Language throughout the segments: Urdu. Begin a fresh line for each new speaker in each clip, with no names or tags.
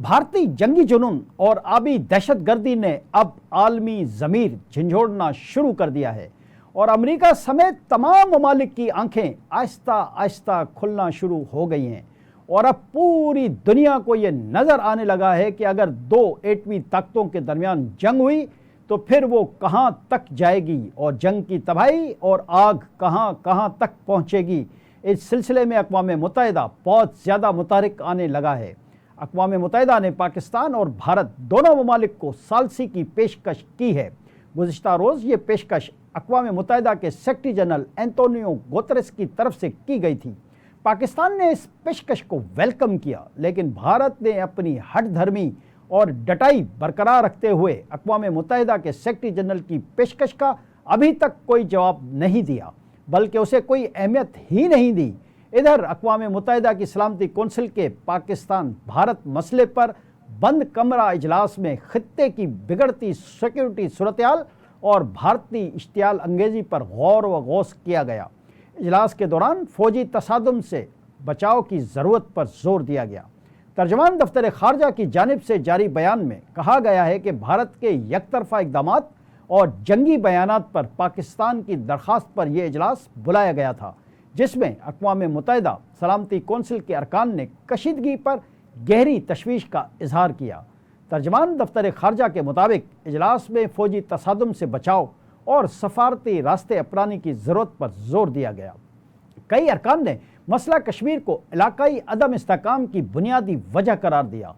بھارتی جنگی جنون اور آبی دہشت گردی نے اب عالمی ضمیر جھنجھوڑنا شروع کر دیا ہے اور امریکہ سمیت تمام ممالک کی آنکھیں آہستہ آہستہ کھلنا شروع ہو گئی ہیں اور اب پوری دنیا کو یہ نظر آنے لگا ہے کہ اگر دو ایٹمی طاقتوں کے درمیان جنگ ہوئی تو پھر وہ کہاں تک جائے گی اور جنگ کی تباہی اور آگ کہاں کہاں تک پہنچے گی۔ اس سلسلے میں اقوام متحدہ بہت زیادہ متحرک آنے لگا ہے۔ اقوام متحدہ نے پاکستان اور بھارت دونوں ممالک کو ثالثی کی پیشکش کی ہے۔ گزشتہ روز یہ پیشکش اقوام متحدہ کے سیکرٹری جنرل اینٹونیو گوتریس کی طرف سے کی گئی تھی۔ پاکستان نے اس پیشکش کو ویلکم کیا، لیکن بھارت نے اپنی ہٹ دھرمی اور ڈٹائی برقرار رکھتے ہوئے اقوام متحدہ کے سیکرٹری جنرل کی پیشکش کا ابھی تک کوئی جواب نہیں دیا، بلکہ اسے کوئی اہمیت ہی نہیں دی۔ ادھر اقوام متحدہ کی سلامتی کونسل کے پاکستان بھارت مسئلے پر بند کمرہ اجلاس میں خطے کی بگڑتی سیکیورٹی صورتحال اور بھارتی اشتعال انگیزی پر غور و غوص کیا گیا۔ اجلاس کے دوران فوجی تصادم سے بچاؤ کی ضرورت پر زور دیا گیا۔ ترجمان دفتر خارجہ کی جانب سے جاری بیان میں کہا گیا ہے کہ بھارت کے یک طرفہ اقدامات اور جنگی بیانات پر پاکستان کی درخواست پر یہ اجلاس بلایا گیا تھا، جس میں اقوام متحدہ سلامتی کونسل کے ارکان نے کشیدگی پر گہری تشویش کا اظہار کیا۔ ترجمان دفتر خارجہ کے مطابق اجلاس میں فوجی تصادم سے بچاؤ اور سفارتی راستے اپنانے کی ضرورت پر زور دیا گیا۔ کئی ارکان نے مسئلہ کشمیر کو علاقائی عدم استحکام کی بنیادی وجہ قرار دیا۔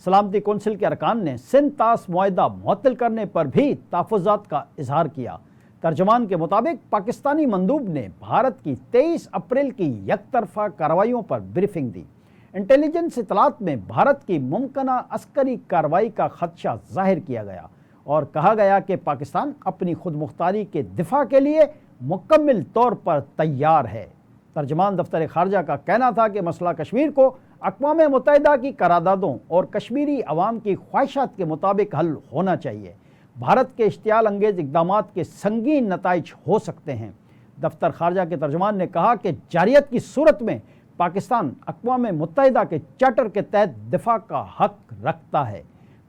سلامتی کونسل کے ارکان نے سندھ طاس معاہدہ معطل کرنے پر بھی تحفظات کا اظہار کیا۔ ترجمان کے مطابق پاکستانی مندوب نے بھارت کی 23 اپریل کی یک طرفہ کارروائیوں پر بریفنگ دی۔ انٹیلیجنس اطلاعات میں بھارت کی ممکنہ عسکری کارروائی کا خدشہ ظاہر کیا گیا اور کہا گیا کہ پاکستان اپنی خود مختاری کے دفاع کے لیے مکمل طور پر تیار ہے۔ ترجمان دفتر خارجہ کا کہنا تھا کہ مسئلہ کشمیر کو اقوام متحدہ کی قراردادوں اور کشمیری عوام کی خواہشات کے مطابق حل ہونا چاہیے۔ بھارت کے اشتعال انگیز اقدامات کے سنگین نتائج ہو سکتے ہیں۔ دفتر خارجہ کے ترجمان نے کہا کہ جارحیت کی صورت میں پاکستان اقوام متحدہ کے چارٹر کے تحت دفاع کا حق رکھتا ہے۔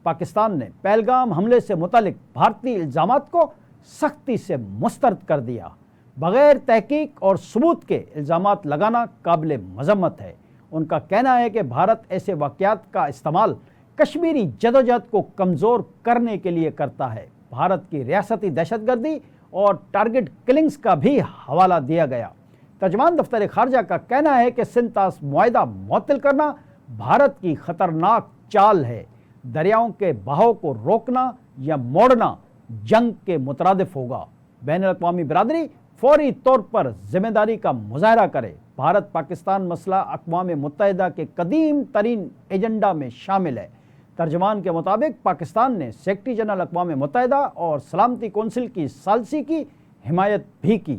پاکستان نے پہلگام حملے سے متعلق بھارتی الزامات کو سختی سے مسترد کر دیا۔ بغیر تحقیق اور ثبوت کے الزامات لگانا قابل مذمت ہے۔ ان کا کہنا ہے کہ بھارت ایسے واقعات کا استعمال کشمیری جدوجہد کو کمزور کرنے کے لیے کرتا ہے۔ بھارت کی ریاستی دہشت گردی اور ٹارگٹ کلنگز کا بھی حوالہ دیا گیا۔ ترجمان دفتر خارجہ کا کہنا ہے کہ سندھ طاس معاہدہ معطل کرنا بھارت کی خطرناک چال ہے۔ دریاؤں کے بہاؤ کو روکنا یا موڑنا جنگ کے مترادف ہوگا۔ بین الاقوامی برادری فوری طور پر ذمہ داری کا مظاہرہ کرے۔ بھارت پاکستان مسئلہ اقوام متحدہ کے قدیم ترین ایجنڈا میں شامل ہے۔ ترجمان کے مطابق پاکستان نے سیکرٹری جنرل اقوام متحدہ اور سلامتی کونسل کی ثالثی کی حمایت بھی کی۔